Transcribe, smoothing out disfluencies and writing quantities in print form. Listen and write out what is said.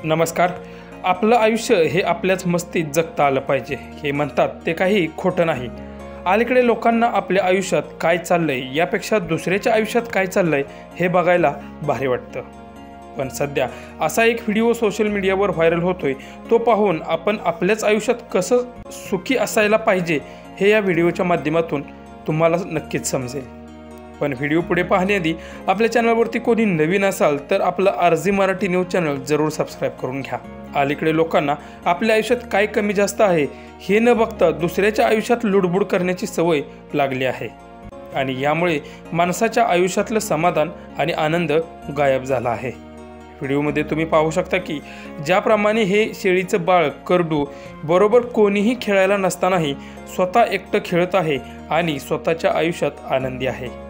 नमस्कार. आपलं आयुष्य हे आपल्याच मस्तीत जगता आलं पाहिजे हे म्हणतात ते काही खोटं नाही. अलीकडे लोकांना आपल्या आयुष्यात काय चाललंय यापेक्षा दुसऱ्याच्या आयुष्यात काय चाललंय हे बघायला भारी वाटतं. पण सध्या असा एक व्हिडिओ सोशल मीडियावर व्हायरल होतोय. तो पाहून आपण आपल्याच आयुष्यात कसं सुखी असायला पाहिजे हे या व्हिडिओच्या माध्यमातून तुम्हाला नक्कीच समजेल. पण व्हिडिओ पुढे पाहण्याआधी आपल्या चॅनलवरती कोणी नवीन असाल तर आपलं आरजी मराठी न्यूज चॅनल जरूर सबस्क्राईब करून घ्या. अलीकडे लोकांना आपल्या आयुष्यात काय कमी जास्त आहे हे न बघता दुसऱ्याच्या आयुष्यात लुडबुड करण्याची सवय लागली आहे आणि यामुळे माणसाच्या आयुष्यातलं समाधान आणि आनंद गायब झाला आहे. व्हिडिओमध्ये तुम्ही पाहू शकता की ज्याप्रमाणे हे शेळीचं बाळ करडू बरोबर कोणीही खेळायला नसतानाही स्वतः एकटं खेळत आहे आणि स्वतःच्या आयुष्यात आनंदी आहे.